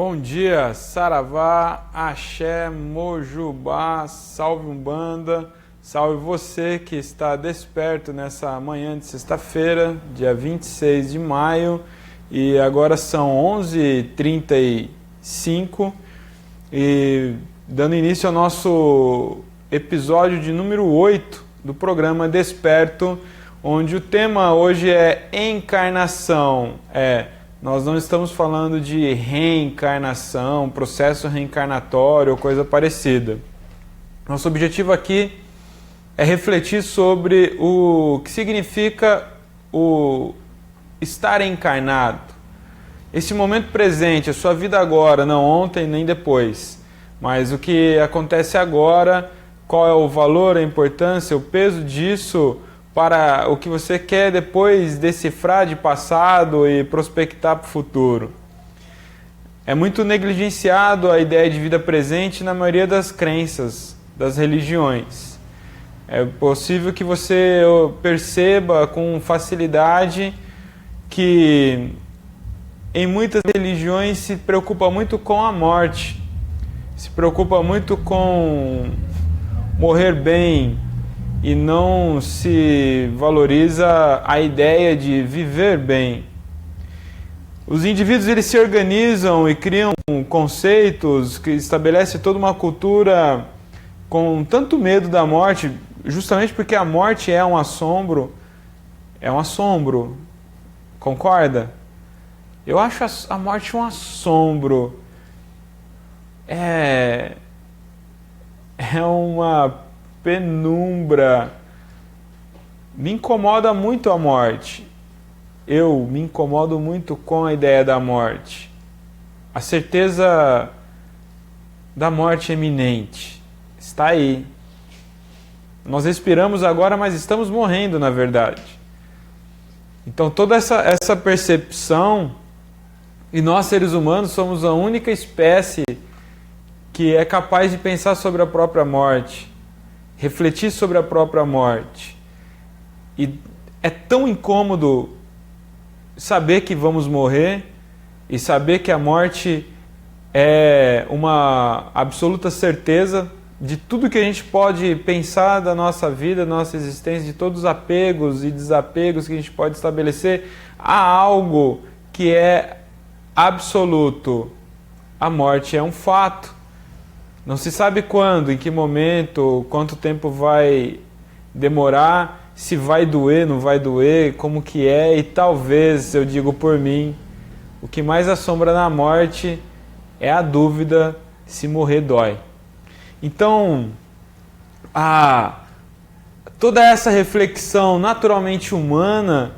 Bom dia, Saravá, Axé, Mojubá, salve Umbanda, salve você que está desperto nessa manhã de sexta-feira, dia 26 de maio, e agora são 11h35, e dando início ao nosso episódio de número 8 do programa Desperto, onde o tema hoje é encarnação. Nós não estamos falando de reencarnação, processo reencarnatório ou coisa parecida. Nosso objetivo aqui é refletir sobre o que significa o estar encarnado. Esse momento presente, a sua vida agora, não ontem nem depois, mas o que acontece agora, qual é o valor, a importância, o peso disso para o que você quer depois decifrar de passado e prospectar para o futuro. É muito negligenciado a ideia de vida presente na maioria das crenças, das religiões. É possível que você perceba com facilidade que em muitas religiões se preocupa muito com a morte, se preocupa muito com morrer bem, e não se valoriza a ideia de viver bem. Os indivíduos eles se organizam e criam conceitos que estabelecem toda uma cultura com tanto medo da morte, justamente porque a morte é um assombro. É um assombro. Concorda? Eu acho a morte um assombro. É uma penumbra. Me incomoda muito a morte. Eu me incomodo muito com a ideia da morte. A certeza da morte iminente está aí. Nós respiramos agora, mas estamos morrendo, na verdade. Então toda essa percepção, e nós seres humanos somos a única espécie que é capaz de pensar sobre a própria morte, refletir sobre a própria morte. E é tão incômodo saber que vamos morrer e saber que a morte é uma absoluta certeza de tudo que a gente pode pensar da nossa vida, da nossa existência, de todos os apegos e desapegos que a gente pode estabelecer a algo que é absoluto. A morte é um fato. Não se sabe quando, em que momento, quanto tempo vai demorar, se vai doer, não vai doer, como que é, e talvez, eu digo por mim, o que mais assombra na morte é a dúvida se morrer dói. Então, toda essa reflexão naturalmente humana,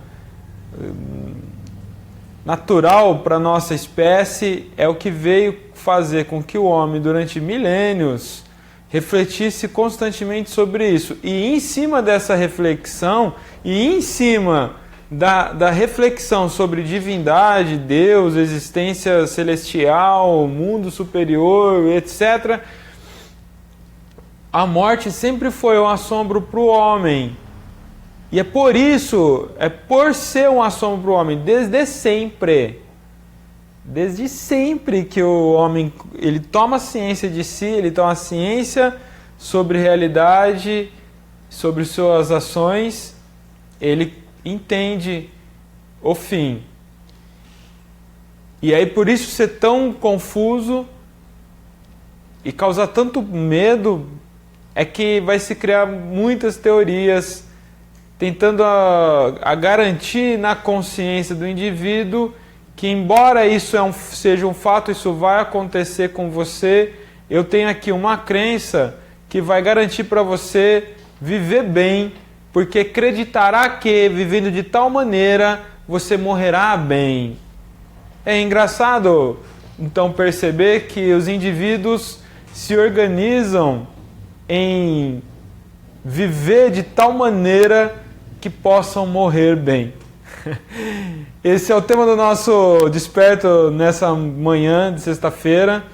natural para a nossa espécie, é o que veio fazer com que o homem, durante milênios, refletisse constantemente sobre isso. E em cima dessa reflexão, e em cima da reflexão sobre divindade, Deus, existência celestial, mundo superior, etc., a morte sempre foi um assombro para o homem. E é por isso, por ser um assombro para o homem, desde sempre que o homem ele toma ciência de si, ele toma ciência sobre realidade, sobre suas ações, ele entende o fim. E aí por isso ser tão confuso e causar tanto medo é que vai se criar muitas teorias tentando a garantir na consciência do indivíduo que, embora isso seja um fato, isso vai acontecer com você, eu tenho aqui uma crença que vai garantir para você viver bem, porque acreditará que, vivendo de tal maneira, você morrerá bem. É engraçado, então, perceber que os indivíduos se organizam em viver de tal maneira que possam morrer bem. Esse é o tema do nosso Desperto nessa manhã de sexta-feira,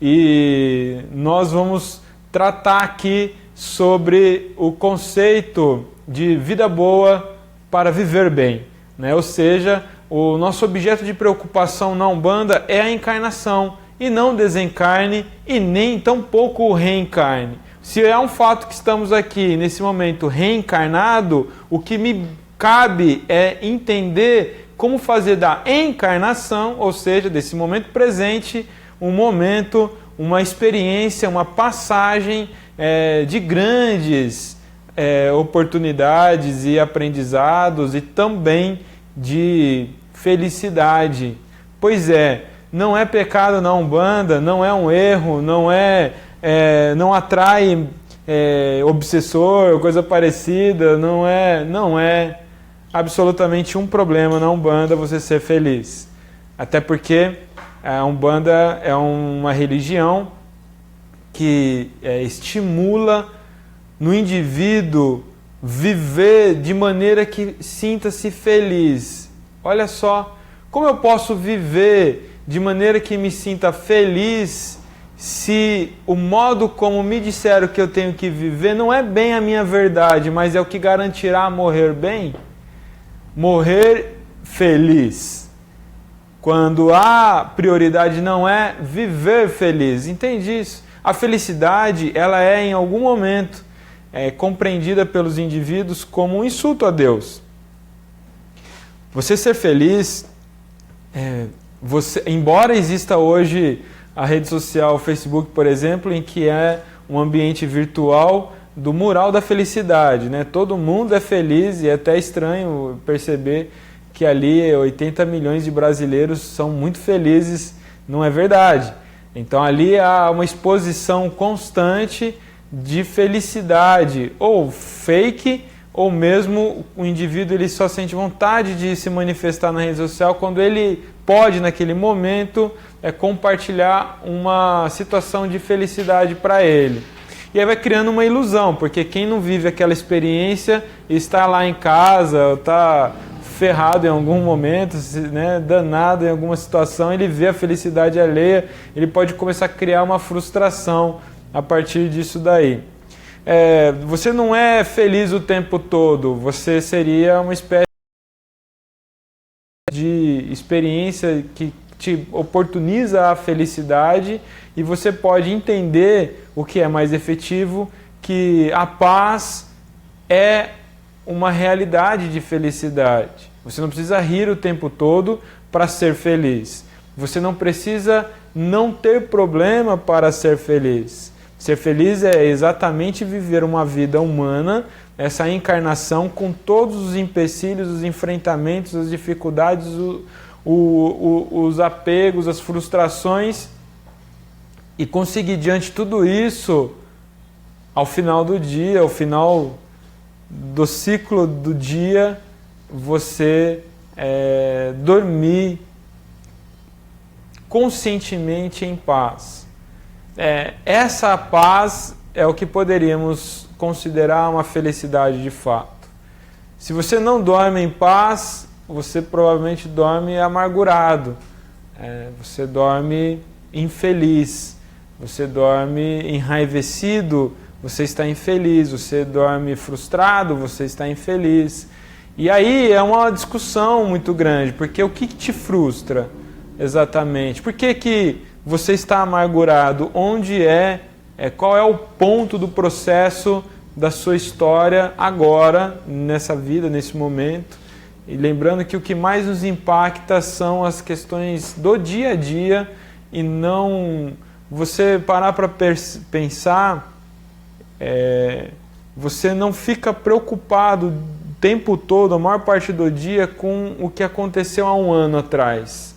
e nós vamos tratar aqui sobre o conceito de vida boa para viver bem, né? Ou seja, o nosso objeto de preocupação na Umbanda é a encarnação, e não desencarne e nem tampouco reencarne. Se é um fato que estamos aqui nesse momento reencarnado, o que me cabe é entender como fazer da encarnação, ou seja, desse momento presente, um momento, uma experiência, uma passagem de grandes oportunidades e aprendizados e também de felicidade. Pois é, não é pecado na Umbanda, não é um erro, não atrai obsessor, coisa parecida, não é absolutamente um problema na Umbanda você ser feliz. Até porque a Umbanda é uma religião que estimula no indivíduo viver de maneira que sinta-se feliz. Olha só, como eu posso viver de maneira que me sinta feliz se o modo como me disseram que eu tenho que viver não é bem a minha verdade, mas é o que garantirá morrer bem? Morrer feliz. Quando a prioridade não é viver feliz. Entende isso? A felicidade, ela é em algum momento compreendida pelos indivíduos como um insulto a Deus. Você ser feliz, embora exista hoje a rede social, o Facebook, por exemplo, em que é um ambiente virtual do mural da felicidade, né? Todo mundo é feliz e é até estranho perceber que ali 80 milhões de brasileiros são muito felizes, não é verdade. Então ali há uma exposição constante de felicidade, ou fake, ou mesmo o indivíduo ele só sente vontade de se manifestar na rede social quando ele pode, naquele momento, compartilhar uma situação de felicidade para ele. E aí vai criando uma ilusão, porque quem não vive aquela experiência está lá em casa, está ferrado em algum momento, né, danado em alguma situação, ele vê a felicidade alheia, ele pode começar a criar uma frustração a partir disso daí. Você não é feliz o tempo todo, você seria uma espécie de experiência que te oportuniza a felicidade e você pode entender o que é mais efetivo, que a paz é uma realidade de felicidade. Você não precisa rir o tempo todo para ser feliz. Você não precisa não ter problema para ser feliz. Ser feliz é exatamente viver uma vida humana, essa encarnação com todos os empecilhos, os enfrentamentos, as dificuldades, os apegos, as frustrações, e conseguir diante de tudo isso, ao final do dia, ao final do ciclo do dia, você dormir conscientemente em paz. Essa paz é o que poderíamos considerar uma felicidade de fato. Se você não dorme em paz, você provavelmente dorme amargurado, você dorme infeliz, você dorme enraivecido, você está infeliz, você dorme frustrado, você está infeliz. E aí é uma discussão muito grande, porque o que te frustra exatamente? Por que você está amargurado? Onde qual é o ponto do processo da sua história agora, nessa vida, nesse momento? E lembrando que o que mais nos impacta são as questões do dia a dia e não você parar para pensar, você não fica preocupado o tempo todo, a maior parte do dia, com o que aconteceu há um ano atrás.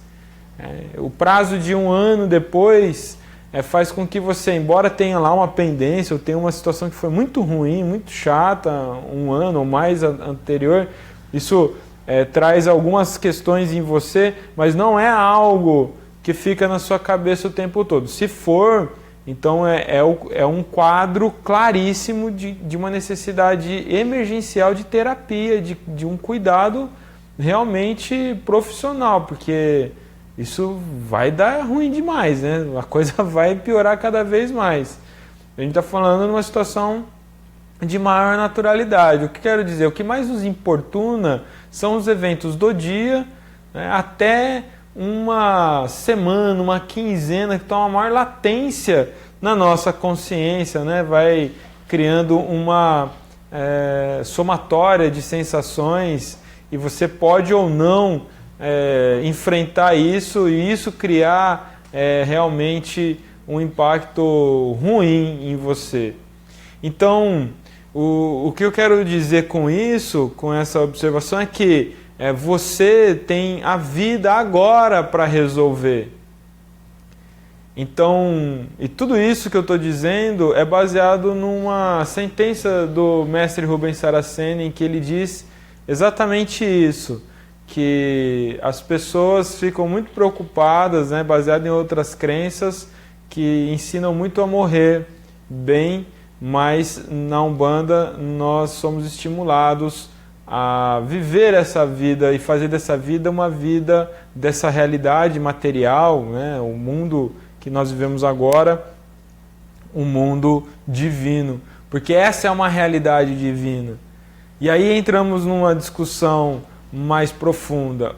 O prazo de um ano depois faz com que você, embora tenha lá uma pendência ou tenha uma situação que foi muito ruim, muito chata, um ano ou mais anterior, isso traz algumas questões em você, mas não é algo que fica na sua cabeça o tempo todo. Se for, então é um quadro claríssimo de uma necessidade emergencial de terapia, de um cuidado realmente profissional, porque isso vai dar ruim demais, né? A coisa vai piorar cada vez mais. A gente está falando de uma situação de maior naturalidade. O que quero dizer? O que mais nos importuna são os eventos do dia, né, até uma semana, uma quinzena, que toma maior latência na nossa consciência, né? Vai criando uma somatória de sensações, e você pode ou não enfrentar isso, e isso criar realmente um impacto ruim em você. Então, o que eu quero dizer com isso, com essa observação, é que você tem a vida agora para resolver. Então, e tudo isso que eu estou dizendo é baseado numa sentença do mestre Rubens Saraceni, em que ele diz exatamente isso, que as pessoas ficam muito preocupadas, né, baseado em outras crenças que ensinam muito a morrer bem, mas na Umbanda nós somos estimulados a viver essa vida e fazer dessa vida uma vida dessa realidade material, né, o mundo que nós vivemos agora, um mundo divino, porque essa é uma realidade divina. E aí entramos numa discussão mais profunda.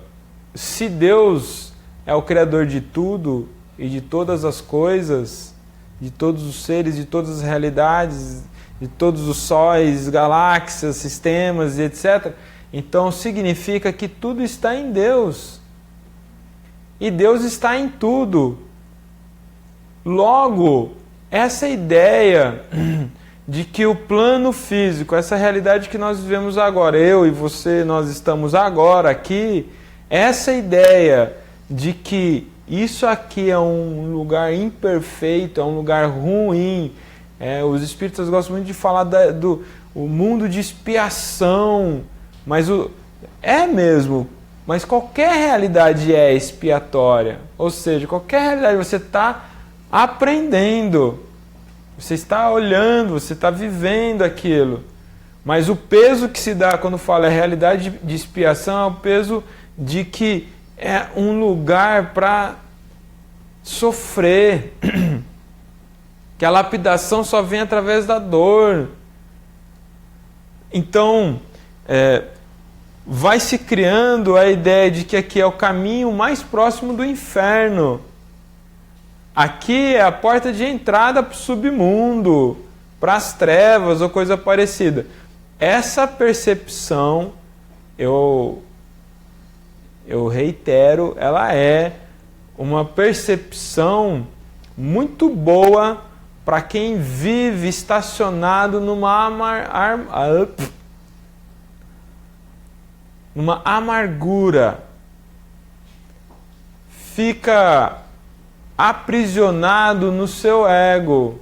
Se Deus é o Criador de tudo e de todas as coisas, de todos os seres, de todas as realidades, de todos os sóis, galáxias, sistemas e etc., então significa que tudo está em Deus. E Deus está em tudo. Logo, essa ideia de que o plano físico, essa realidade que nós vivemos agora, eu e você, nós estamos agora aqui, essa ideia de que isso aqui é um lugar imperfeito, é um lugar ruim, os espíritas gostam muito de falar do mundo de expiação, mas mesmo, mas qualquer realidade é expiatória, ou seja, qualquer realidade você está aprendendo, você está olhando, você está vivendo aquilo. Mas o peso que se dá quando fala realidade de expiação é o peso de que é um lugar para sofrer, que a lapidação só vem através da dor. Então, vai se criando a ideia de que aqui é o caminho mais próximo do inferno. Aqui é a porta de entrada para o submundo, para as trevas ou coisa parecida. Essa percepção, eu reitero, ela é uma percepção muito boa para quem vive estacionado numa amargura. Fica aprisionado no seu ego,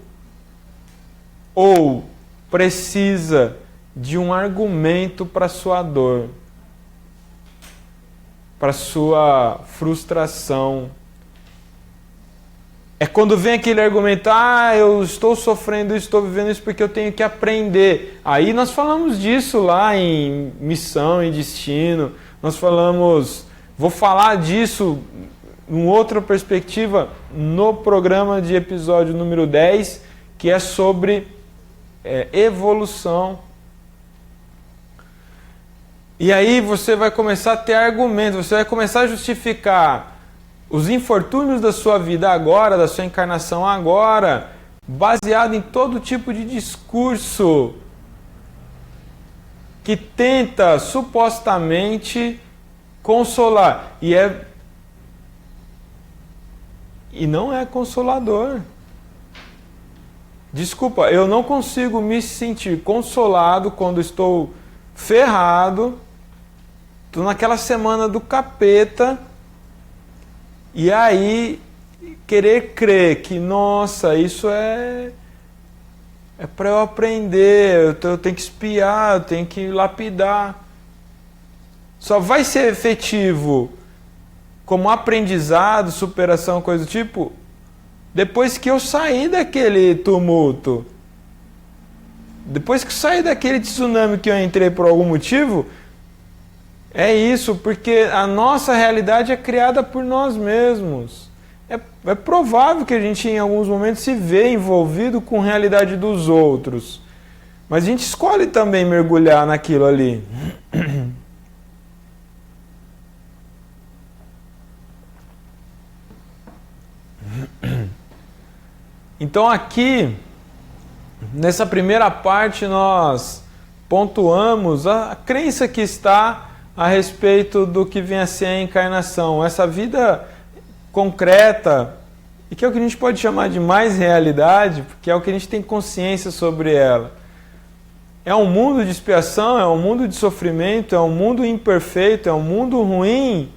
ou precisa de um argumento para sua dor, para sua frustração. É quando vem aquele argumento, eu estou sofrendo isso, estou vivendo isso porque eu tenho que aprender. Aí nós falamos disso lá em Missão e Destino, nós falamos, vou falar disso uma outra perspectiva no programa de episódio número 10, que é sobre evolução. E aí você vai começar a ter argumentos, você vai começar a justificar os infortúnios da sua vida agora, da sua encarnação agora, baseado em todo tipo de discurso que tenta supostamente consolar. E não é consolador. Desculpa, eu não consigo me sentir consolado quando estou ferrado, estou naquela semana do capeta, e aí querer crer que, nossa, isso é para eu aprender, eu tenho que espiar, eu tenho que lapidar. Só vai ser efetivo como aprendizado, superação, coisa do tipo, depois que eu sair daquele tumulto. Depois que eu sair daquele tsunami que eu entrei por algum motivo, é isso, porque a nossa realidade é criada por nós mesmos. É provável que a gente em alguns momentos se vê envolvido com a realidade dos outros. Mas a gente escolhe também mergulhar naquilo ali. Então aqui, nessa primeira parte, nós pontuamos a crença que está a respeito do que vem a ser a encarnação. Essa vida concreta, e que é o que a gente pode chamar de mais realidade, porque é o que a gente tem consciência sobre ela. É um mundo de expiação, é um mundo de sofrimento, é um mundo imperfeito, é um mundo ruim.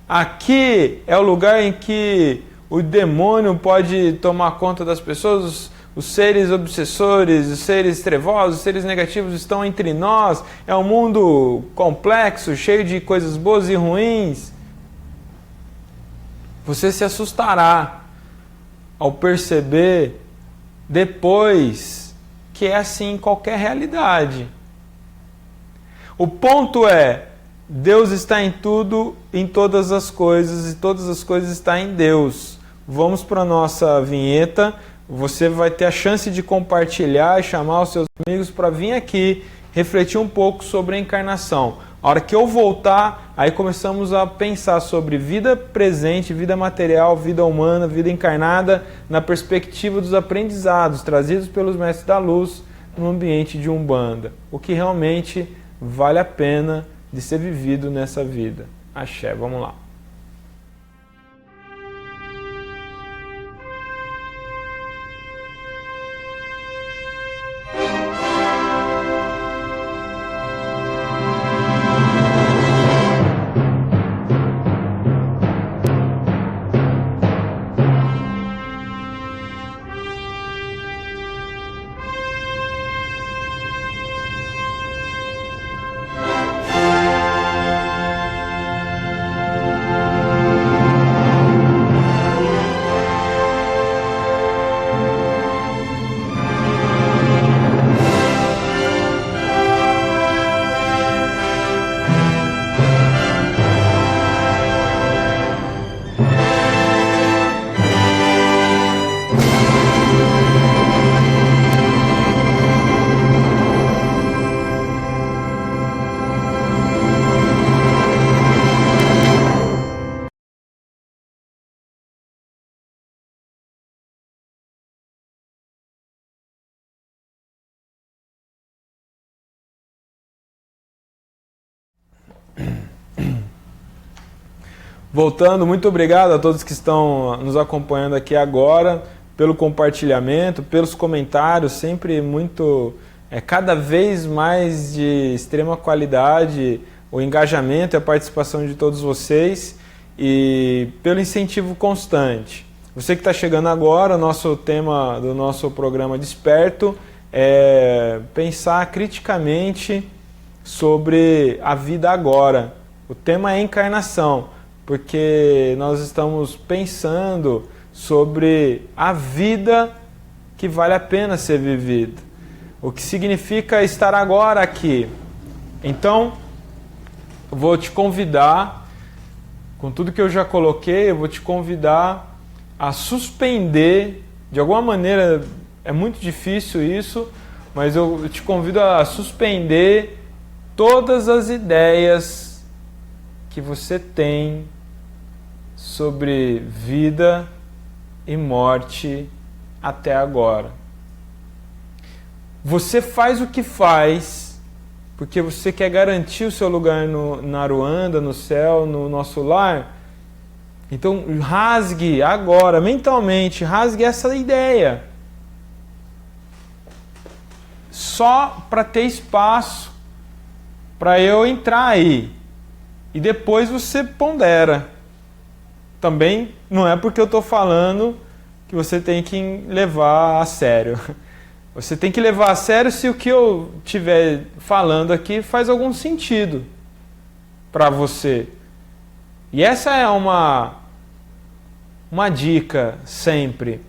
Aqui é o lugar em que o demônio pode tomar conta das pessoas, os seres obsessores, os seres trevosos, os seres negativos estão entre nós. É um mundo complexo, cheio de coisas boas e ruins. Você se assustará ao perceber depois que é assim em qualquer realidade. O ponto é, Deus está em tudo, em todas as coisas, e todas as coisas estão em Deus. Vamos para a nossa vinheta. Você vai ter a chance de compartilhar e chamar os seus amigos para vir aqui refletir um pouco sobre a encarnação. A hora que eu voltar, aí começamos a pensar sobre vida presente, vida material, vida humana, vida encarnada, na perspectiva dos aprendizados trazidos pelos mestres da luz no ambiente de Umbanda. O que realmente vale a pena de ser vivido nessa vida. Axé, vamos lá. Voltando, muito obrigado a todos que estão nos acompanhando aqui agora, pelo compartilhamento, pelos comentários, sempre muito, cada vez mais de extrema qualidade, o engajamento e a participação de todos vocês e pelo incentivo constante. Você que está chegando agora, o nosso tema do nosso programa Desperto é pensar criticamente sobre a vida agora. O tema é encarnação, porque nós estamos pensando sobre a vida que vale a pena ser vivida. O que significa estar agora aqui. Então, eu vou te convidar, com tudo que eu já coloquei, eu vou te convidar a suspender, de alguma maneira, é muito difícil isso, mas eu te convido a suspender todas as ideias que você tem sobre vida e morte até agora. Você faz o que faz porque você quer garantir o seu lugar na Aruanda, no céu, no nosso lar. Então rasgue agora, mentalmente, rasgue essa ideia. Só para ter espaço para eu entrar aí. E depois você pondera. Também não é porque eu estou falando que você tem que levar a sério. Você tem que levar a sério se o que eu estiver falando aqui faz algum sentido para você. E essa é uma dica sempre.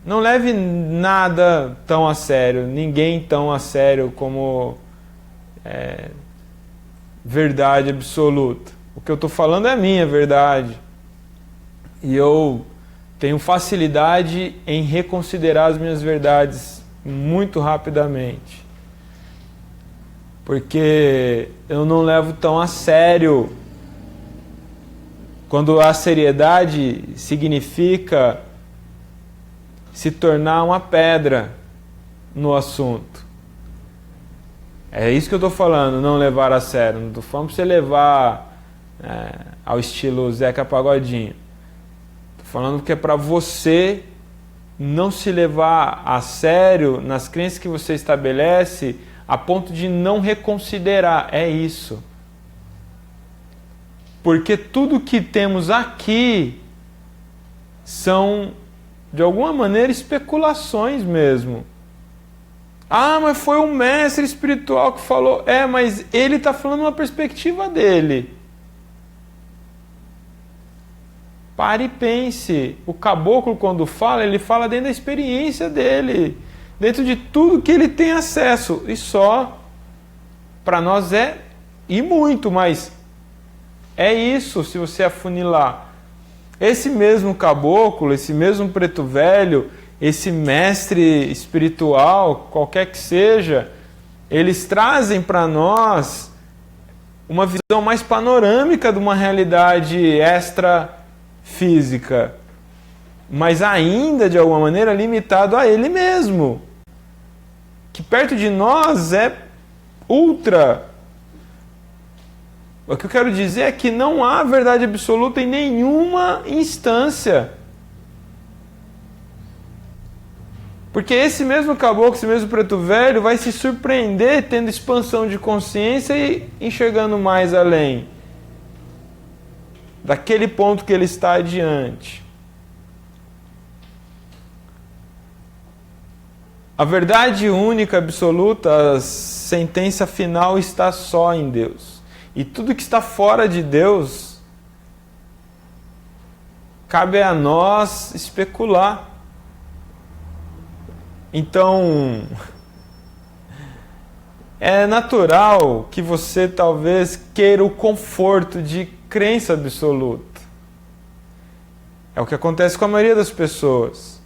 Não leve nada tão a sério, ninguém tão a sério como verdade absoluta. O que eu estou falando é a minha verdade. E eu tenho facilidade em reconsiderar as minhas verdades muito rapidamente. Porque eu não levo tão a sério. Quando a seriedade significa se tornar uma pedra no assunto. É isso que eu estou falando, não levar a sério. Não estou falando para você levar ao estilo Zeca Pagodinho. Estou falando que é para você não se levar a sério nas crenças que você estabelece a ponto de não reconsiderar. É isso. Porque tudo que temos aqui são, de alguma maneira, especulações mesmo. Ah, mas foi um mestre espiritual que falou. Mas ele está falando uma perspectiva dele. Pare e pense. O caboclo, quando fala, ele fala dentro da experiência dele. Dentro de tudo que ele tem acesso. E só, para nós e muito, mas é isso, se você afunilar. Esse mesmo caboclo, esse mesmo preto velho, esse mestre espiritual, qualquer que seja, eles trazem para nós uma visão mais panorâmica de uma realidade extrafísica, mas ainda, de alguma maneira, limitado a ele mesmo, que perto de nós é ultra. O que eu quero dizer é que não há verdade absoluta em nenhuma instância. Porque esse mesmo caboclo, esse mesmo preto velho vai se surpreender tendo expansão de consciência e enxergando mais além daquele ponto que ele está adiante. A verdade única, absoluta, a sentença final está só em Deus. E tudo que está fora de Deus, cabe a nós especular. Então, é natural que você talvez queira o conforto de crença absoluta. É o que acontece com a maioria das pessoas.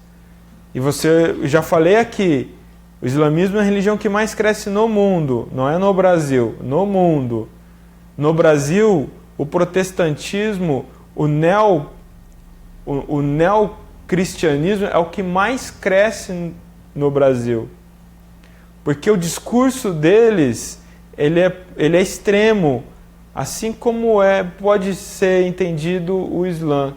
E eu já falei aqui, o islamismo é a religião que mais cresce no mundo, não é no Brasil, no mundo. No Brasil, o protestantismo, o neocristianismo é o que mais cresce no Brasil. Porque o discurso deles, ele é extremo, assim como pode ser entendido o Islã.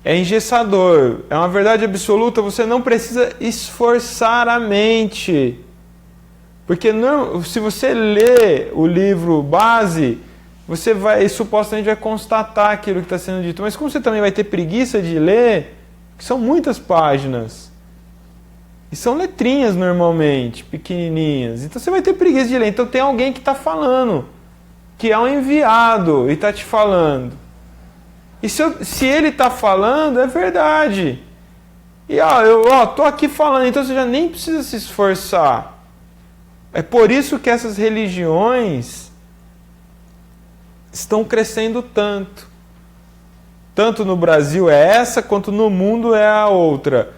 É engessador, é uma verdade absoluta, você não precisa esforçar a mente. Porque se você lê o livro base, você supostamente vai constatar aquilo que está sendo dito. Mas como você também vai ter preguiça de ler, que são muitas páginas, e são letrinhas normalmente, pequenininhas, então você vai ter preguiça de ler. Então tem alguém que está falando, que é um enviado e está te falando. E se ele está falando, é verdade. E eu estou aqui falando, então você já nem precisa se esforçar. É por isso que essas religiões estão crescendo tanto. Tanto no Brasil é essa, quanto no mundo é a outra.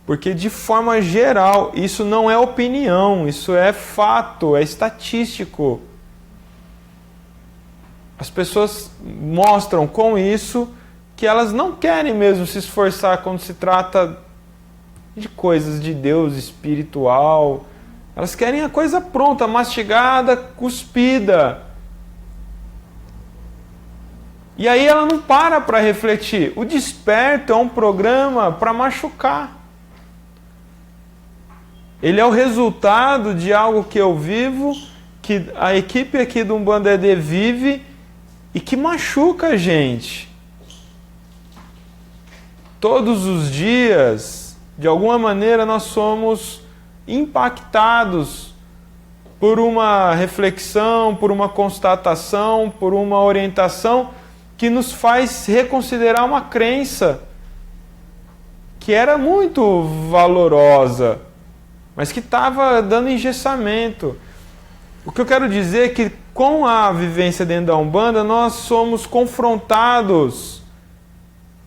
Porque, de forma geral, isso não é opinião, isso é fato, é estatístico. As pessoas mostram com isso que elas não querem mesmo se esforçar quando se trata de coisas de Deus espiritual. Elas querem a coisa pronta, mastigada, cuspida. E aí ela não para refletir. O Desperto é um programa para machucar. Ele é o resultado de algo que eu vivo, que a equipe aqui do Umbanda ED vive e que machuca a gente. Todos os dias, de alguma maneira, nós somos impactados por uma reflexão, por uma constatação, por uma orientação que nos faz reconsiderar uma crença que era muito valorosa, mas que estava dando engessamento. O que eu quero dizer é que com a vivência dentro da Umbanda, nós somos confrontados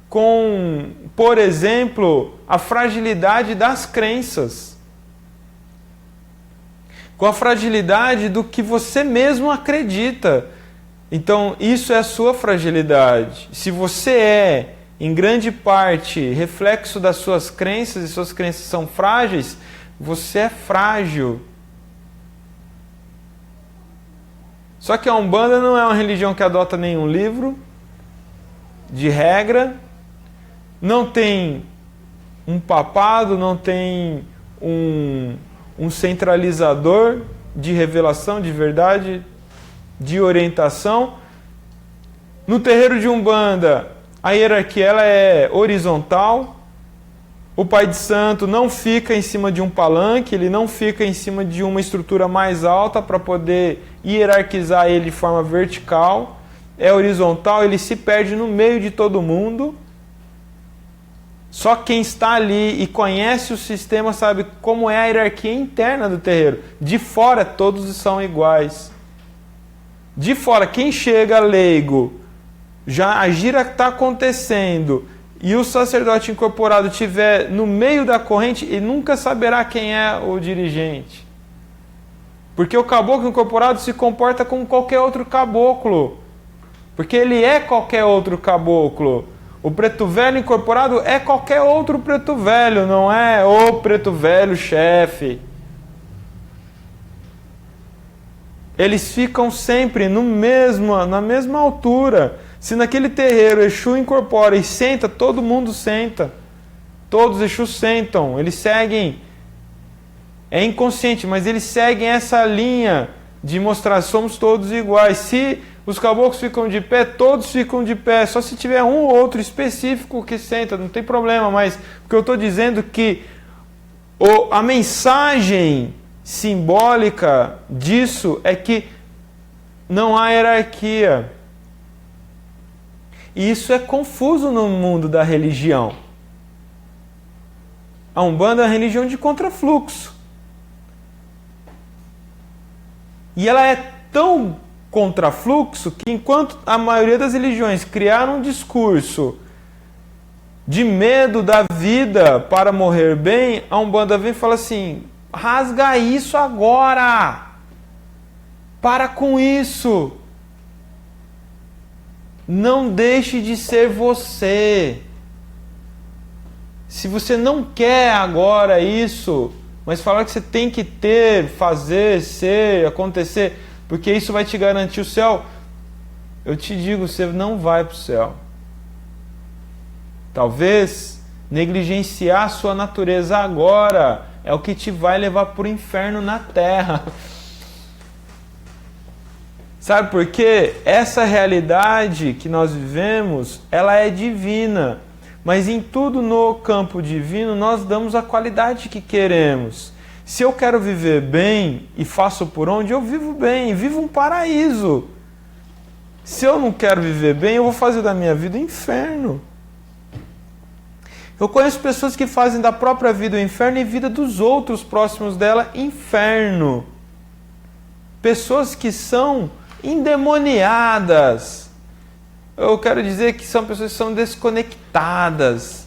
com, por exemplo, a fragilidade das crenças. Com a fragilidade do que você mesmo acredita. Então, isso é a sua fragilidade. Se você é em grande parte reflexo das suas crenças, e suas crenças são frágeis, você é frágil. Só que a Umbanda não é uma religião que adota nenhum livro de regra, não tem um papado, não tem um centralizador de revelação, de verdade, de orientação. No terreiro de Umbanda, a hierarquia ela é horizontal. O pai de santo não fica em cima de um palanque, ele não fica em cima de uma estrutura mais alta para poder hierarquizar ele de forma vertical. É horizontal, ele se perde no meio de todo mundo. Só quem está ali e conhece o sistema sabe como é a hierarquia interna do terreiro. De fora, todos são iguais. De fora, quem chega leigo, já a gira está acontecendo, e o sacerdote incorporado estiver no meio da corrente, ele nunca saberá quem é o dirigente. Porque o caboclo incorporado se comporta como qualquer outro caboclo. Porque ele é qualquer outro caboclo. O preto velho incorporado é qualquer outro preto velho, não é o preto velho chefe. Eles ficam sempre na mesma altura. Se naquele terreiro Exu incorpora e senta, todo mundo senta. Todos os Exus sentam. Eles seguem. É inconsciente, mas eles seguem essa linha de mostrar somos todos iguais. Se os caboclos ficam de pé, todos ficam de pé. Só se tiver um ou outro específico que senta, não tem problema. Mas o que eu estou dizendo é que a mensagem simbólica disso é que não há hierarquia. E isso é confuso no mundo da religião. A Umbanda é uma religião de contrafluxo. E ela é tão contrafluxo que enquanto a maioria das religiões criaram um discurso de medo da vida para morrer bem, a Umbanda vem e fala assim: rasga isso agora! Para com isso! Não deixe de ser você. Se você não quer agora isso, mas falar que você tem que ter, fazer, ser, acontecer, porque isso vai te garantir o céu, eu te digo, você não vai para o céu. Talvez negligenciar a sua natureza agora é o que te vai levar para o inferno na terra. Sabe por quê? Essa realidade que nós vivemos, ela é divina. Mas em tudo no campo divino, nós damos a qualidade que queremos. Se eu quero viver bem e faço por onde, eu vivo bem, vivo um paraíso. Se eu não quero viver bem, eu vou fazer da minha vida um inferno. Eu conheço pessoas que fazem da própria vida o inferno e vida dos outros próximos dela inferno. Pessoas que são endemoniadas. Eu quero dizer que são pessoas que são desconectadas.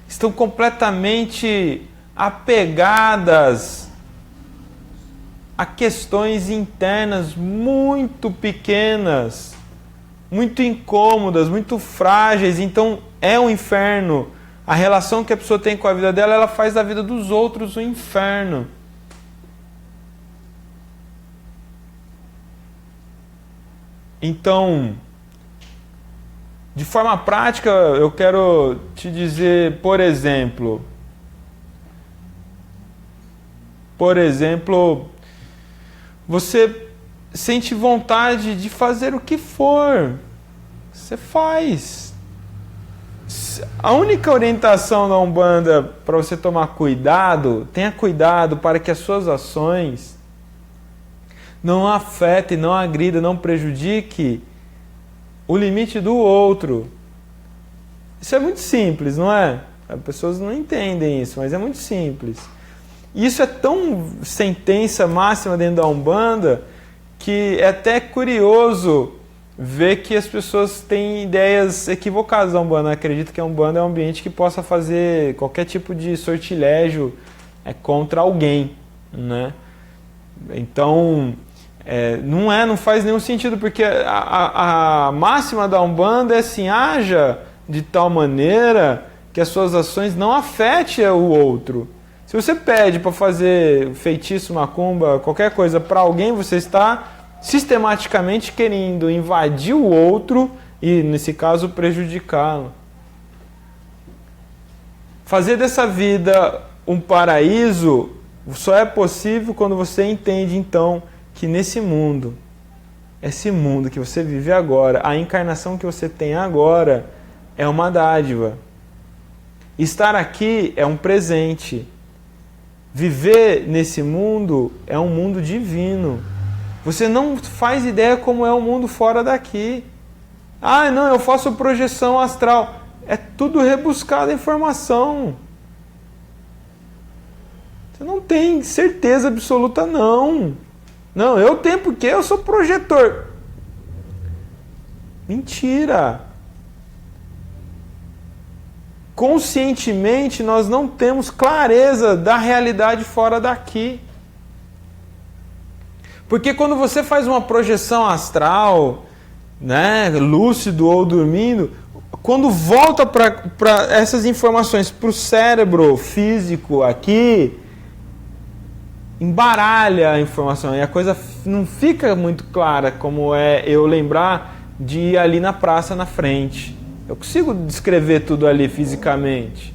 Estão completamente apegadas a questões internas muito pequenas, muito incômodas, muito frágeis. Então é um inferno. A relação que a pessoa tem com a vida dela, ela faz da vida dos outros um inferno. Então, de forma prática, eu quero te dizer, por exemplo, você sente vontade de fazer o que for, você faz. A única orientação da Umbanda para você tomar cuidado, tenha cuidado para que as suas ações não afetem, não agridam, não prejudiquem o limite do outro. Isso é muito simples, não é? As pessoas não entendem isso, mas é muito simples. E isso é tão sentença máxima dentro da Umbanda que é até curioso ver que as pessoas têm ideias equivocadas da Umbanda. Acredito que a Umbanda é um ambiente que possa fazer qualquer tipo de sortilégio contra alguém, né? Então, não faz nenhum sentido, porque a máxima da Umbanda é assim: haja de tal maneira que as suas ações não afetem o outro. Se você pede para fazer feitiço, macumba, qualquer coisa para alguém, você está sistematicamente querendo invadir o outro e, nesse caso, prejudicá-lo. Fazer dessa vida um paraíso só é possível quando você entende, então, que nesse mundo, esse mundo que você vive agora, a encarnação que você tem agora, é uma dádiva. Estar aqui é um presente. Viver nesse mundo é um mundo divino. Você não faz ideia como é o mundo fora daqui. Ah, não, eu faço projeção astral. É tudo rebuscado a informação. Você não tem certeza absoluta, não. Não, eu tenho porque eu sou projetor. Mentira. Conscientemente nós não temos clareza da realidade fora daqui. Porque quando você faz uma projeção astral, né, lúcido ou dormindo, quando volta para essas informações para o cérebro físico aqui, embaralha a informação e a coisa não fica muito clara, como é eu lembrar de ir ali na praça na frente. Eu consigo descrever tudo ali fisicamente.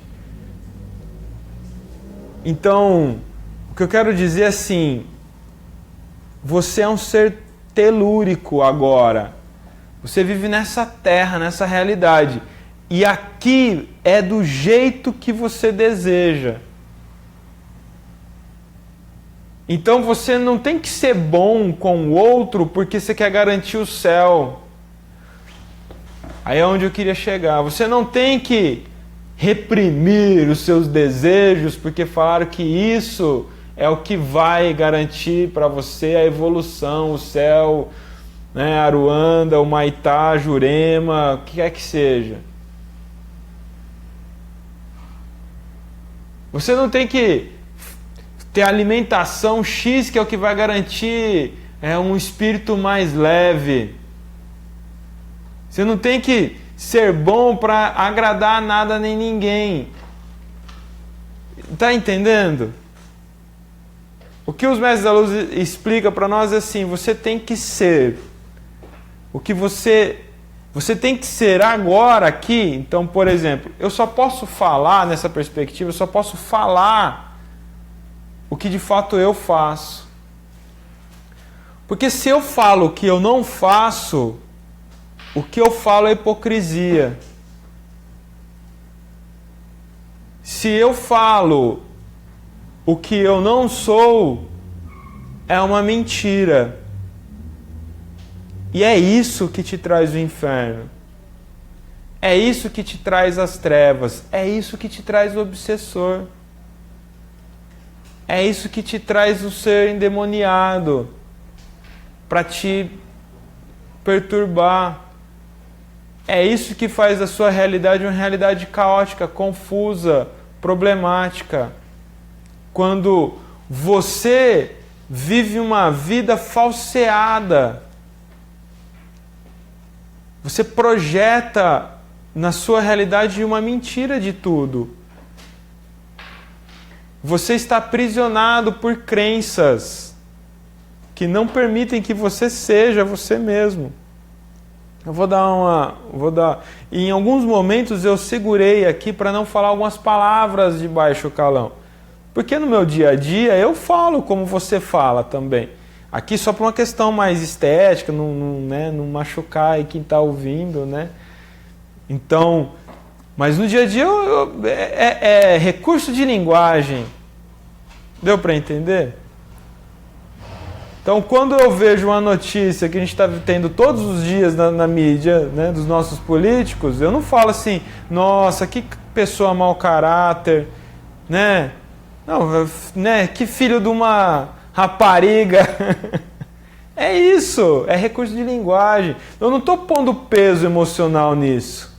Então, o que eu quero dizer é assim, você é um ser telúrico agora. Você vive nessa terra, nessa realidade. E aqui é do jeito que você deseja. Então você não tem que ser bom com o outro porque você quer garantir o céu. Aí é onde eu queria chegar. Você não tem que reprimir os seus desejos porque falaram que isso é o que vai garantir para você a evolução, o céu, né, Aruanda, o Maitá, Jurema, o que quer que seja. Você não tem que ter alimentação X que é o que vai garantir um espírito mais leve. Você não tem que ser bom para agradar nada nem ninguém. Está entendendo? O que os mestres da luz explicam para nós é assim, você tem que ser o que você tem que ser agora aqui. Então, por exemplo, eu só posso falar nessa perspectiva, eu só posso falar o que de fato eu faço. Porque se eu falo o que eu não faço, o que eu falo é hipocrisia. Se eu falo o que eu não sou, é uma mentira. E é isso que te traz o inferno. É isso que te traz as trevas. É isso que te traz o obsessor. É isso que te traz o ser endemoniado para te perturbar. É isso que faz a sua realidade uma realidade caótica, confusa, problemática. Quando você vive uma vida falseada, você projeta na sua realidade uma mentira de tudo. Você está aprisionado por crenças que não permitem que você seja você mesmo. Eu vou dar. E em alguns momentos eu segurei aqui para não falar algumas palavras de baixo calão. Porque no meu dia a dia eu falo como você fala também. Aqui só por uma questão mais estética, não machucar aí quem está ouvindo, né? Então, mas no dia a dia é recurso de linguagem. Deu para entender? Então, quando eu vejo uma notícia que a gente está tendo todos os dias na mídia, né, dos nossos políticos, eu não falo assim, nossa, que pessoa mau caráter, né? Não, né? Que filho de uma rapariga. É isso, é recurso de linguagem. Eu não estou pondo peso emocional nisso.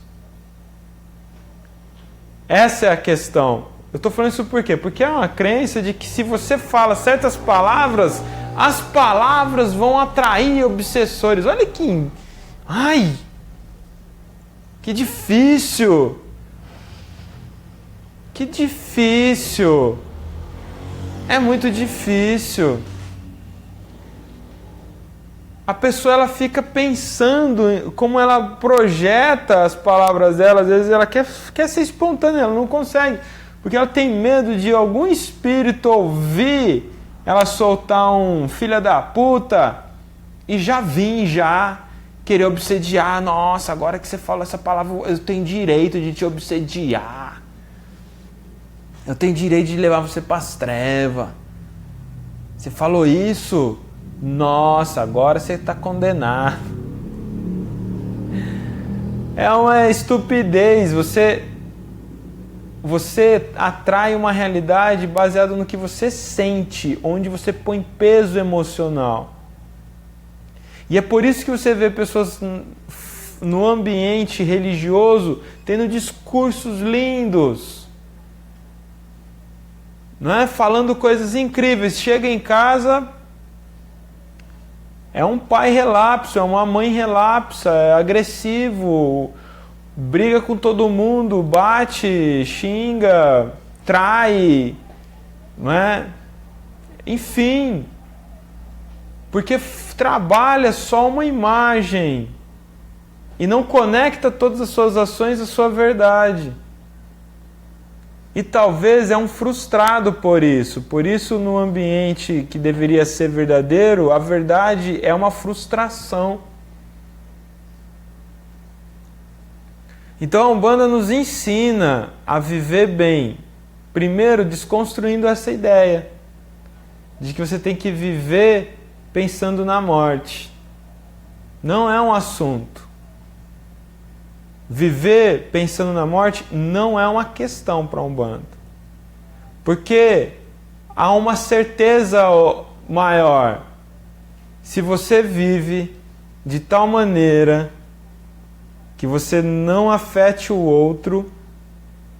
Essa é a questão. Eu estou falando isso por quê? Porque é uma crença de que se você fala certas palavras, as palavras vão atrair obsessores. Olha que... Ai! Que difícil! Que difícil! É muito difícil. A pessoa ela fica pensando como ela projeta as palavras dela, às vezes ela quer ser espontânea, ela não consegue, porque ela tem medo de algum espírito ouvir ela soltar um filha da puta e já querer obsediar. Nossa, agora que você fala essa palavra, eu tenho direito de te obsediar. Eu tenho direito de levar você para as trevas. Você falou isso? Nossa, agora você está condenado. É uma estupidez. Você atrai uma realidade baseada no que você sente, onde você põe peso emocional. E é por isso que você vê pessoas no ambiente religioso tendo discursos lindos, não é? Falando coisas incríveis. Chega em casa, é um pai relapso, é uma mãe relapsa, é agressivo, briga com todo mundo, bate, xinga, trai, não é? Enfim, porque trabalha só uma imagem e não conecta todas as suas ações à sua verdade. E talvez é um frustrado por isso. Por isso, no ambiente que deveria ser verdadeiro, a verdade é uma frustração. Então a Umbanda nos ensina a viver bem. Primeiro, desconstruindo essa ideia de que você tem que viver pensando na morte. Não é um assunto. Viver pensando na morte não é uma questão para a Umbanda. Porque há uma certeza maior. Se você vive de tal maneira que você não afete o outro,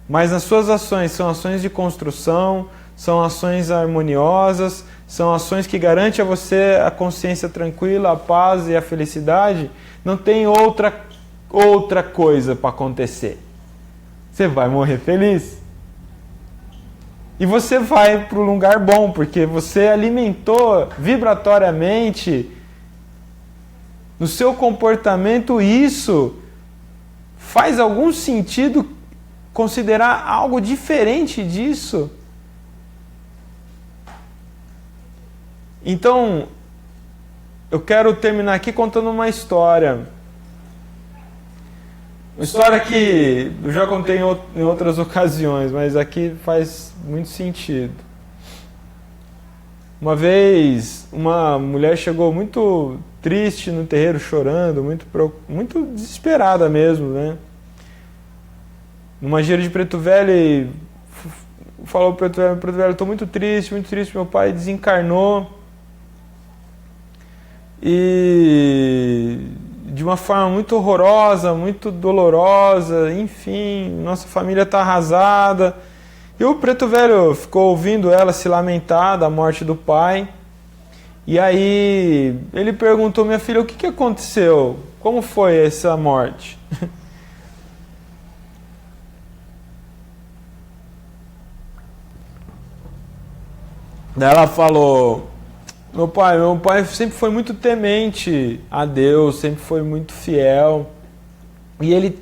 mas as suas ações são ações de construção, são ações harmoniosas, são ações que garantem a você a consciência tranquila, a paz e a felicidade, não tem outra coisa para acontecer. Você vai morrer feliz. E você vai para um lugar bom, porque você alimentou vibratoriamente no seu comportamento isso. Faz algum sentido considerar algo diferente disso? Então, eu quero terminar aqui contando uma história. Uma história que eu já contei em outras ocasiões, mas aqui faz muito sentido. Uma vez, uma mulher chegou muito triste no terreiro, chorando, muito desesperada mesmo, né? Numa gira de Preto Velho, e falou para o Preto Velho, estou muito triste, meu pai desencarnou. E de uma forma muito horrorosa, muito dolorosa, enfim, nossa família está arrasada. E o Preto Velho ficou ouvindo ela se lamentar da morte do pai. E aí ele perguntou, minha filha, o que aconteceu? Como foi essa morte? Daí ela falou, meu pai sempre foi muito temente a Deus, sempre foi muito fiel. E ele,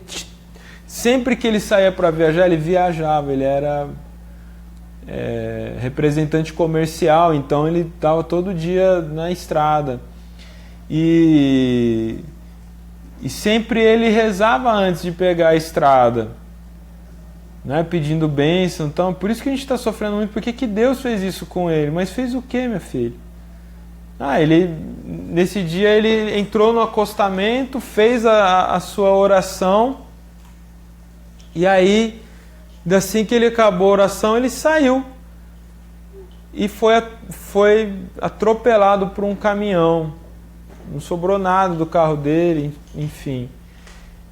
sempre que ele saía para viajar, ele viajava, ele era representante comercial, então ele estava todo dia na estrada. E sempre ele rezava antes de pegar a estrada, né, pedindo bênção. Então, por isso que a gente está sofrendo muito, porque que Deus fez isso com ele. Mas fez o que, minha filha? Nesse dia ele entrou no acostamento, fez a sua oração, e aí, assim que ele acabou a oração, ele saiu e foi atropelado por um caminhão. Não sobrou nada do carro dele, enfim.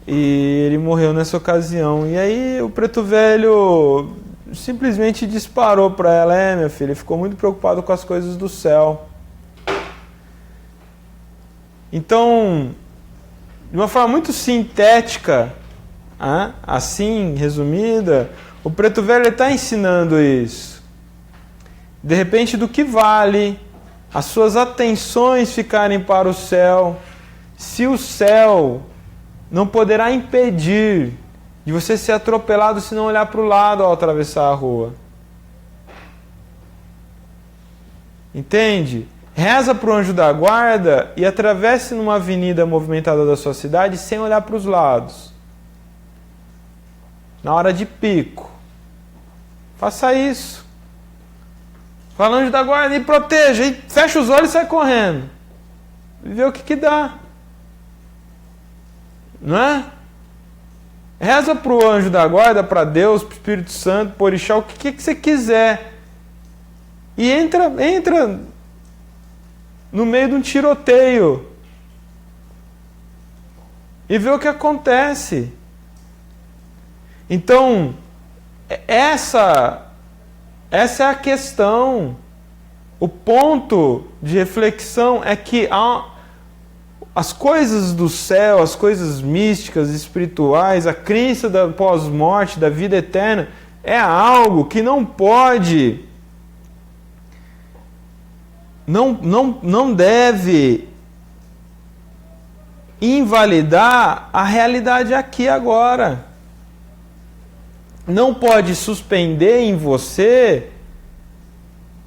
E ele morreu nessa ocasião. E aí o Preto Velho simplesmente disparou para ela, minha filha, ficou muito preocupado com as coisas do céu. Então, de uma forma muito sintética, assim, resumida, o Preto Velho está ensinando isso. De repente, do que vale as suas atenções ficarem para o céu, se o céu não poderá impedir de você ser atropelado se não olhar para o lado ao atravessar a rua? Entende? Reza para o anjo da guarda e atravesse numa avenida movimentada da sua cidade sem olhar para os lados. Na hora de pico. Faça isso. Fala, anjo da guarda, e proteja. E fecha os olhos e sai correndo. E vê o que dá. Não é? Reza para o anjo da guarda, para Deus, para o Espírito Santo, para o Orixá, o que você quiser. E entra no meio de um tiroteio. E vê o que acontece. Então, essa é a questão. O ponto de reflexão é que as coisas do céu, as coisas místicas, espirituais, a crença da pós-morte, da vida eterna, é algo que não pode, não deve invalidar a realidade aqui e agora. Não pode suspender em você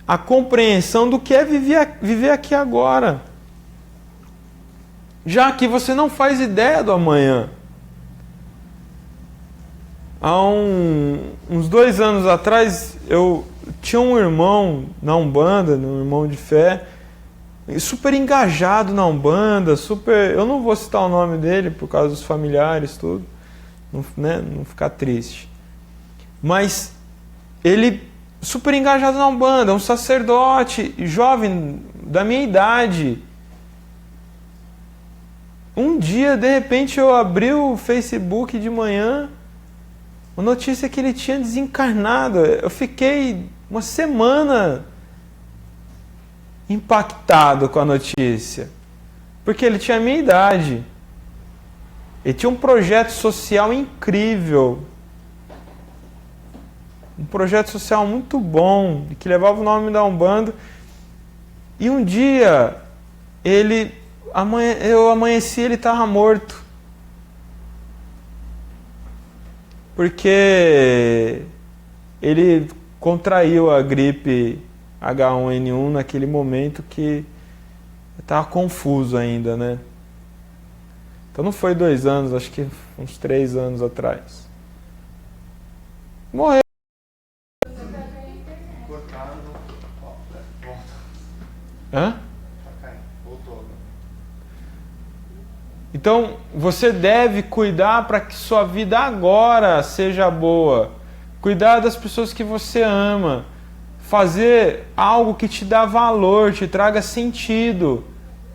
a compreensão do que é viver aqui agora. Já que você não faz ideia do amanhã. Há uns 2 anos atrás, eu tinha um irmão na Umbanda, um irmão de fé, super engajado na Umbanda, eu não vou citar o nome dele por causa dos familiares, tudo, não ficar triste. Mas ele super engajado na Umbanda, um sacerdote jovem da minha idade. Um dia, de repente, eu abri o Facebook de manhã, a notícia que ele tinha desencarnado. Eu fiquei uma semana impactado com a notícia, porque ele tinha a minha idade. Ele tinha um projeto social incrível, um projeto social muito bom, que levava o nome da Umbanda. E um dia, eu amanheci, ele estava morto. Porque ele contraiu a gripe H1N1 naquele momento que estava confuso ainda, né? Então não foi 2 anos, acho que uns 3 anos atrás. Morreu. Hã? Então, você deve cuidar para que sua vida agora seja boa. Cuidar das pessoas que você ama. Fazer algo que te dá valor, te traga sentido.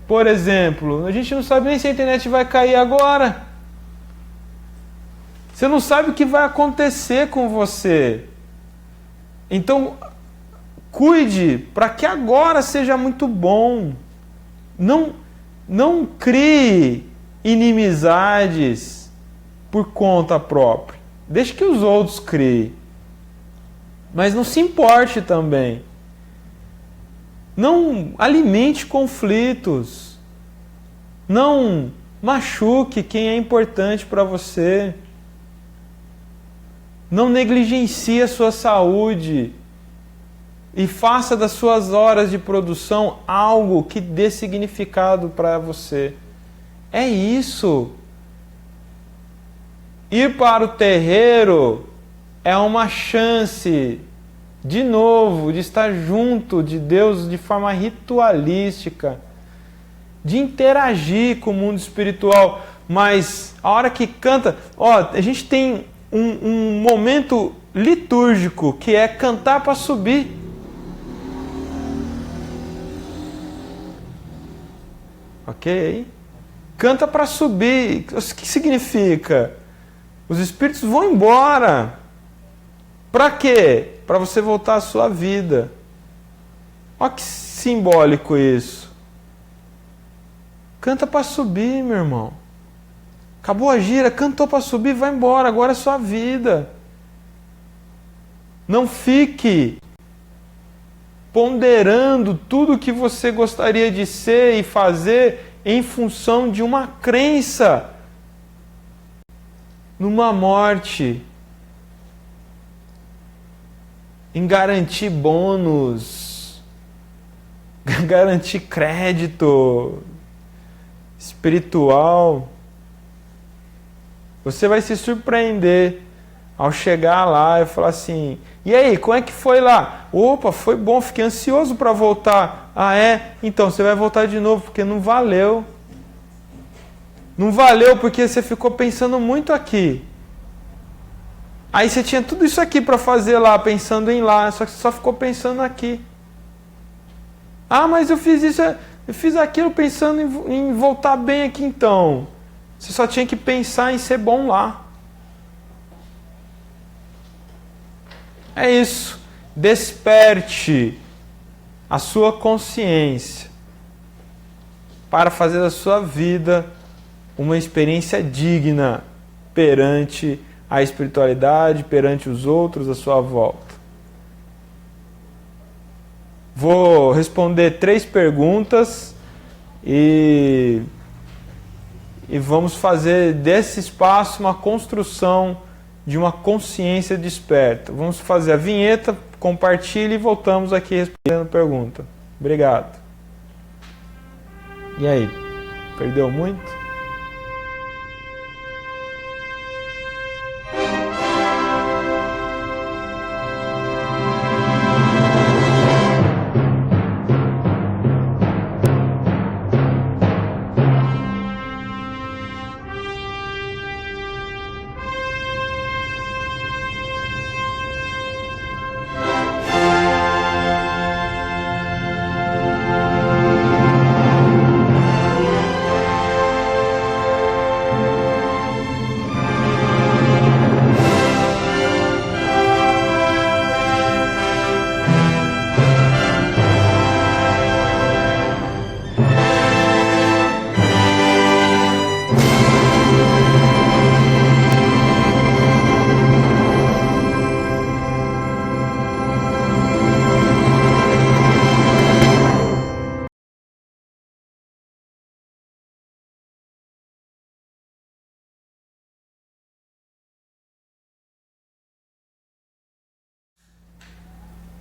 Por exemplo, a gente não sabe nem se a internet vai cair agora. Você não sabe o que vai acontecer com você. Então, cuide para que agora seja muito bom. Não crie inimizades por conta própria. Deixe que os outros criem. Mas não se importe também. Não alimente conflitos. Não machuque quem é importante para você. Não negligencie a sua saúde. E faça das suas horas de produção algo que dê significado para você. É isso. Ir para o terreiro é uma chance, de novo, de estar junto de Deus de forma ritualística, de interagir com o mundo espiritual. Mas a hora que canta, a gente tem um momento litúrgico que é cantar para subir. Ok? Canta para subir. O que significa? Os espíritos vão embora. Para quê? Para você voltar à sua vida. Olha que simbólico isso. Canta para subir, meu irmão. Acabou a gira, cantou para subir, vai embora, agora é sua vida. Não fique ponderando tudo que você gostaria de ser e fazer em função de uma crença numa morte, em garantir bônus, garantir crédito espiritual. Você vai se surpreender ao chegar lá e falar assim: e aí, como é que foi lá? Opa, foi bom, fiquei ansioso para voltar. Ah, é? Então você vai voltar de novo, porque não valeu. Não valeu porque você ficou pensando muito aqui. Aí você tinha tudo isso aqui para fazer lá, pensando em lá, só que você só ficou pensando aqui. Ah, mas eu fiz isso, eu fiz aquilo pensando em voltar bem aqui então. Você só tinha que pensar em ser bom lá. É isso. Desperte a sua consciência para fazer da sua vida uma experiência digna perante a espiritualidade, perante os outros à sua volta. Vou responder 3 perguntas e vamos fazer desse espaço uma construção de uma consciência desperta. Vamos fazer a vinheta, compartilhe e voltamos aqui respondendo a pergunta. Obrigado. E aí, perdeu muito?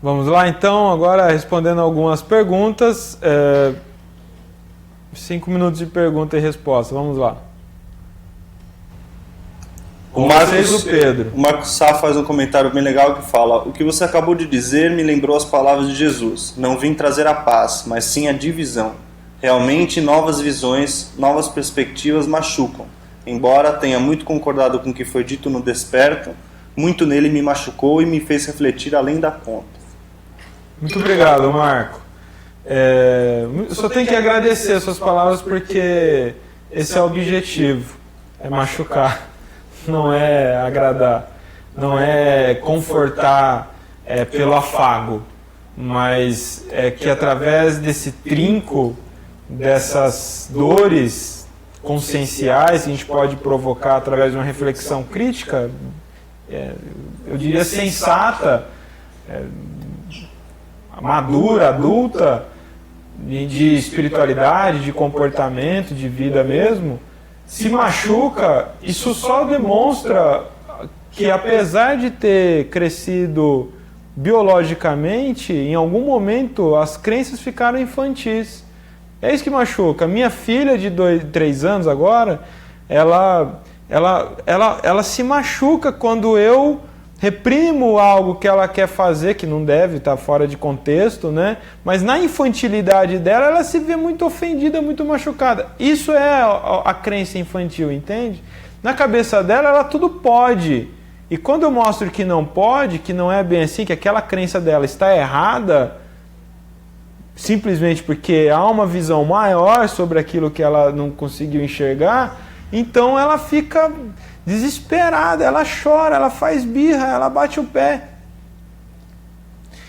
Vamos lá então, agora respondendo algumas perguntas. 5 minutos de pergunta e resposta, vamos lá. O Marcos Sá faz um comentário bem legal que fala: o que você acabou de dizer me lembrou as palavras de Jesus. Não vim trazer a paz, mas sim a divisão. Realmente, novas visões, novas perspectivas machucam. Embora tenha muito concordado com o que foi dito no Desperto, muito nele me machucou e me fez refletir além da conta. Muito obrigado, Marco. Eu só tenho que agradecer as suas palavras porque esse é o objetivo, é machucar, não é agradar, não é confortar pelo afago, mas é que através desse trinco, dessas dores conscienciais que a gente pode provocar através de uma reflexão crítica, eu diria sensata, madura, adulta, de espiritualidade, de comportamento, de vida mesmo, se machuca, isso só demonstra que apesar de ter crescido biologicamente, em algum momento as crenças ficaram infantis. É isso que machuca. Minha filha de 3 anos agora, ela se machuca quando eu reprimo algo que ela quer fazer, que não deve, estar fora de contexto, né? Mas na infantilidade dela, ela se vê muito ofendida, muito machucada. Isso é a crença infantil, entende? Na cabeça dela, ela tudo pode. E quando eu mostro que não pode, que não é bem assim, que aquela crença dela está errada, simplesmente porque há uma visão maior sobre aquilo que ela não conseguiu enxergar, então ela fica desesperada, ela chora, ela faz birra, ela bate o pé.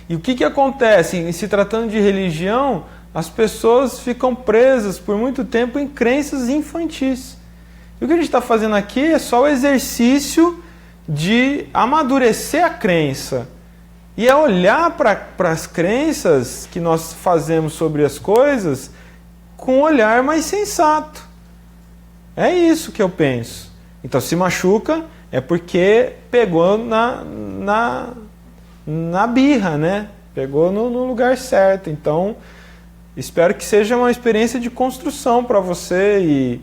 E o que acontece? Em se tratando de religião, as pessoas ficam presas por muito tempo em crenças infantis. E o que a gente está fazendo aqui é só o exercício de amadurecer a crença. E é olhar para as crenças que nós fazemos sobre as coisas com um olhar mais sensato. É isso que eu penso. Então, se machuca é porque pegou na birra, né? Pegou no lugar certo. Então, espero que seja uma experiência de construção para você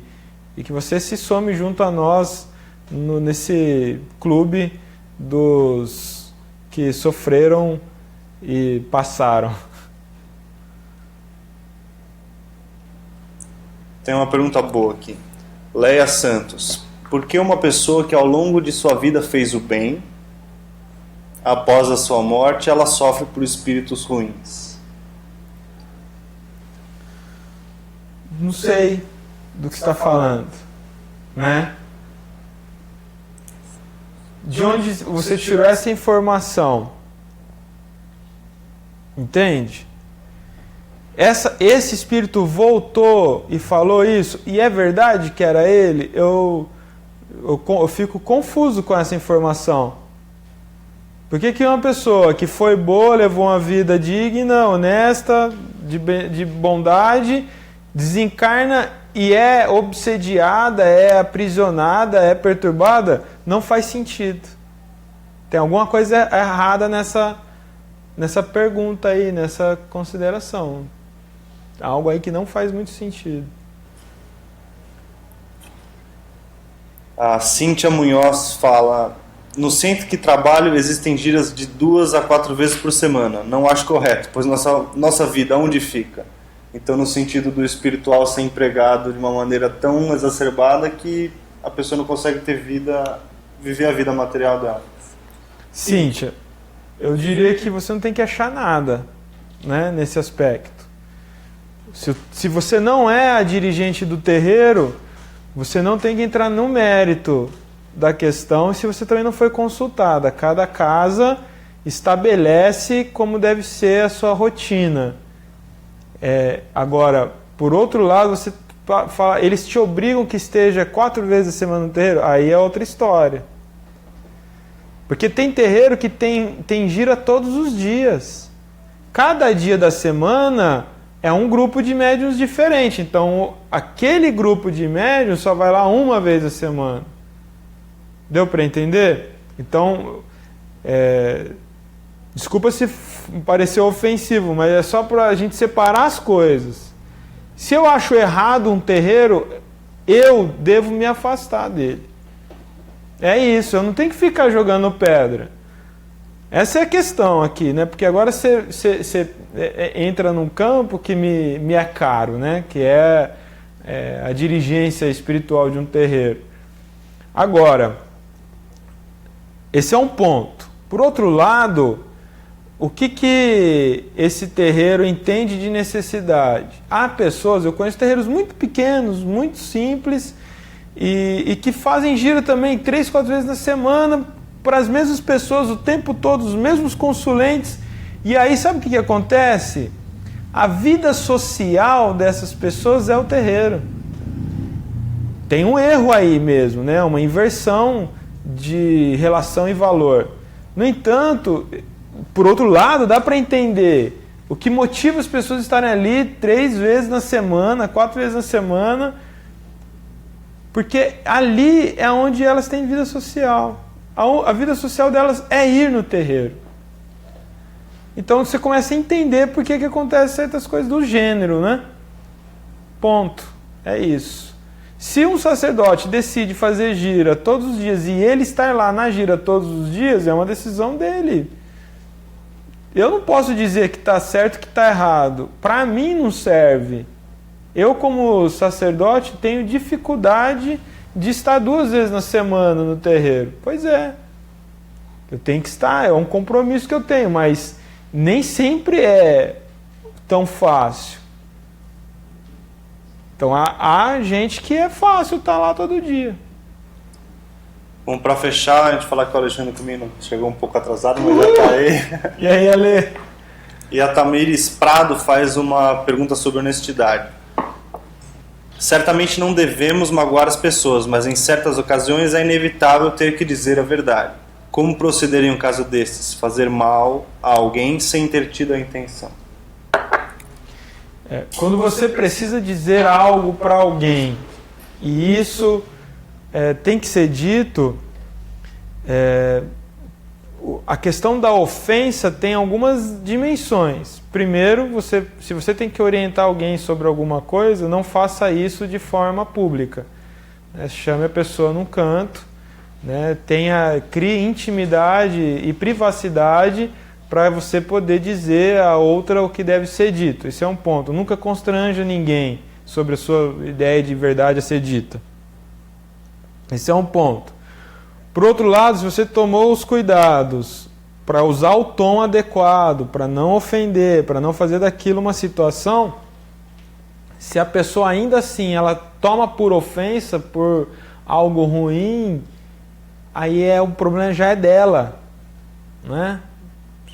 e que você se some junto a nós nesse clube dos que sofreram e passaram. Tem uma pergunta boa aqui. Leia Santos. Por que uma pessoa que ao longo de sua vida fez o bem, após a sua morte, ela sofre por espíritos ruins? Não sei do que está falando, né? De onde você tirou essa informação? Entende? Esse espírito voltou e falou isso, e é verdade que era ele? Eu fico confuso com essa informação. Por que uma pessoa que foi boa, levou uma vida digna, honesta, de bondade, desencarna e é obsediada, é aprisionada, é perturbada? Não faz sentido. Tem alguma coisa errada nessa pergunta aí, nessa consideração. Algo aí que não faz muito sentido. A Cíntia Munhoz fala: no centro que trabalho existem gírias de 2 a 4 vezes por semana. Não acho correto, pois nossa vida onde fica? Então, no sentido do espiritual ser empregado de uma maneira tão exacerbada que a pessoa não consegue viver a vida material dela. Cíntia, eu diria que você não tem que achar nada, né, nesse aspecto. Se você não é a dirigente do terreiro, você não tem que entrar no mérito da questão se você também não foi consultada. Cada casa estabelece como deve ser a sua rotina. Agora, por outro lado, você fala, eles te obrigam que esteja 4 vezes a semana no terreiro, aí é outra história. Porque tem terreiro que tem gira todos os dias. Cada dia da semana é um grupo de médiuns diferente. Então, aquele grupo de médiuns só vai lá uma vez a semana. Deu para entender? Então, desculpa se pareceu ofensivo, mas é só para a gente separar as coisas. Se eu acho errado um terreiro, eu devo me afastar dele. É isso, eu não tenho que ficar jogando pedra. Essa é a questão aqui, né? Porque agora você entra num campo que me é caro, né? Que é a dirigência espiritual de um terreiro. Agora, esse é um ponto. Por outro lado, o que esse terreiro entende de necessidade? Há pessoas, eu conheço terreiros muito pequenos, muito simples, e que fazem gira também 3, 4 vezes na semana para as mesmas pessoas o tempo todo, os mesmos consulentes. E aí sabe o que acontece? A vida social dessas pessoas é o terreiro. Tem um erro aí mesmo, né? Uma inversão de relação e valor. No entanto, por outro lado, dá para entender o que motiva as pessoas a estarem ali 3 vezes na semana, 4 vezes na semana, porque ali é onde elas têm vida social. A vida social delas é ir no terreiro. Então você começa a entender por que acontecem certas coisas do gênero, né? Ponto. É isso. Se um sacerdote decide fazer gira todos os dias e ele estar lá na gira todos os dias, é uma decisão dele. Eu não posso dizer que está certo, que está errado. Para mim não serve. Eu, como sacerdote, tenho dificuldade de estar 2 vezes na semana no terreiro. Pois é. Eu tenho que estar, é um compromisso que eu tenho, mas nem sempre é tão fácil. Então há gente que é fácil estar lá todo dia. Bom, para fechar, a gente falar que o Alexandre Comino chegou um pouco atrasado, mas já está aí. E aí, Ale? E a Tamires Prado faz uma pergunta sobre honestidade. Certamente não devemos magoar as pessoas, mas em certas ocasiões é inevitável ter que dizer a verdade. Como proceder em um caso desses? Fazer mal a alguém sem ter tido a intenção. Quando você precisa dizer algo para alguém e isso tem que ser dito, a questão da ofensa tem algumas dimensões. Primeiro, se você tem que orientar alguém sobre alguma coisa, não faça isso de forma pública. Chame a pessoa num canto, crie intimidade e privacidade para você poder dizer a outra o que deve ser dito. Esse é um ponto. Nunca constranja ninguém sobre a sua ideia de verdade a ser dita. Esse é um ponto. Por outro lado, se você tomou os cuidados para usar o tom adequado, para não ofender, para não fazer daquilo uma situação, se a pessoa ainda assim ela toma por ofensa, por algo ruim, aí o problema já é dela, né?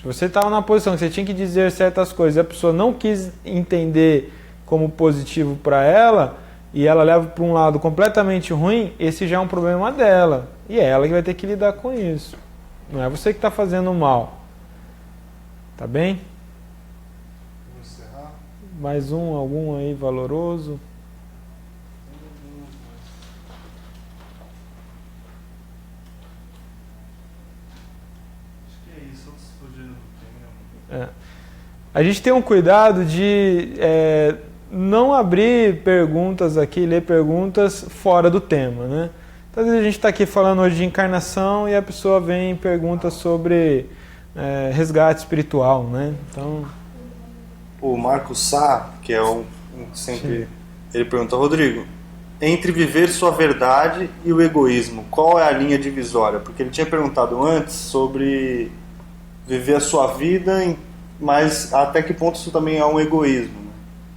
Se você estava na posição que você tinha que dizer certas coisas e a pessoa não quis entender como positivo para ela, e ela leva para um lado completamente ruim, esse já é um problema dela. E é ela que vai ter que lidar com isso. Não é você que está fazendo mal. Tá bem? Vamos encerrar? Mais algum aí valoroso? Acho que é isso. Outros fugindo do tema. A gente tem um cuidado de não abrir perguntas aqui, ler perguntas fora do tema, né? Então, às vezes a gente está aqui falando hoje de encarnação e a pessoa vem e pergunta sobre resgate espiritual, né? Então... O Marco Sá, que é um que sempre... Ele pergunta, Rodrigo, entre viver sua verdade e o egoísmo, qual é a linha divisória? Porque ele tinha perguntado antes sobre viver a sua vida, mas até que ponto isso também é um egoísmo, né?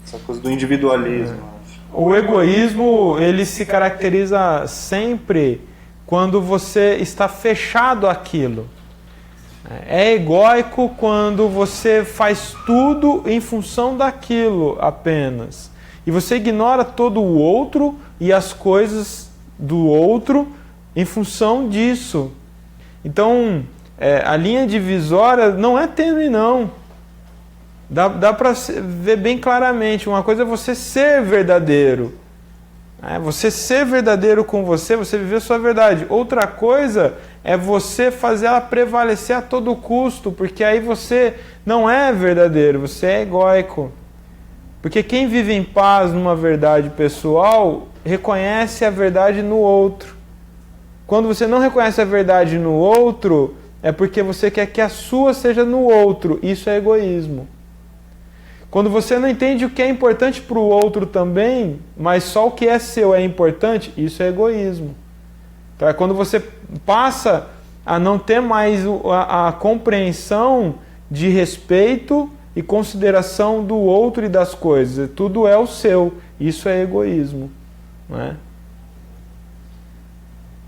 Essa coisa do individualismo. O egoísmo, ele se caracteriza sempre quando você está fechado àquilo. É egóico quando você faz tudo em função daquilo apenas. E você ignora todo o outro e as coisas do outro em função disso. Então, a linha divisória não é tênue, não. Dá para ver bem claramente. Uma coisa é você ser verdadeiro. Você ser verdadeiro com você viver a sua verdade. Outra coisa é você fazer ela prevalecer a todo custo, porque aí você não é verdadeiro, você é egóico. Porque quem vive em paz numa verdade pessoal, reconhece a verdade no outro. Quando você não reconhece a verdade no outro, é porque você quer que a sua seja no outro. Isso é egoísmo. Quando você não entende o que é importante para o outro também, mas só o que é seu é importante, isso é egoísmo. Então é quando você passa a não ter mais a compreensão de respeito e consideração do outro e das coisas. Tudo é o seu. Isso é egoísmo. Não é?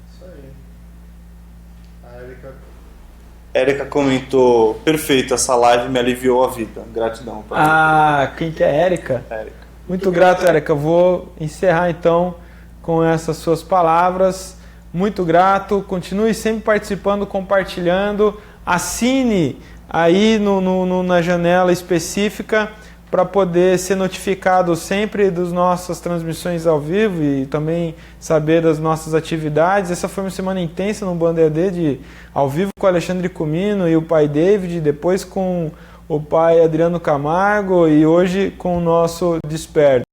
Isso aí. A Érica comentou, perfeito, essa live me aliviou a vida. Gratidão. Quem que é Érica? Érica. Muito grato, Érica. Eu vou encerrar então com essas suas palavras. Muito grato. Continue sempre participando, compartilhando. Assine aí na janela específica para poder ser notificado sempre das nossas transmissões ao vivo e também saber das nossas atividades. Essa foi uma semana intensa no Banda EAD, ao vivo com o Alexandre Comino e o pai David, depois com o pai Adriano Camargo e hoje com o nosso Desperto.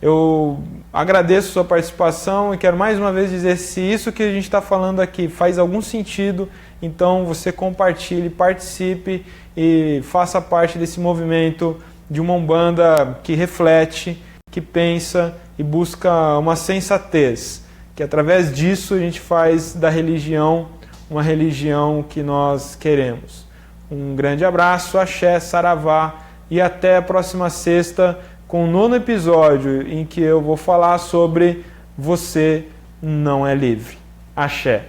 Eu agradeço a sua participação e quero mais uma vez dizer, se isso que a gente está falando aqui faz algum sentido, então você compartilhe, participe e faça parte desse movimento de uma Umbanda que reflete, que pensa e busca uma sensatez, que através disso a gente faz da religião uma religião que nós queremos. Um grande abraço, axé, saravá e até a próxima sexta com o 9º episódio em que eu vou falar sobre Você Não É Livre. Axé.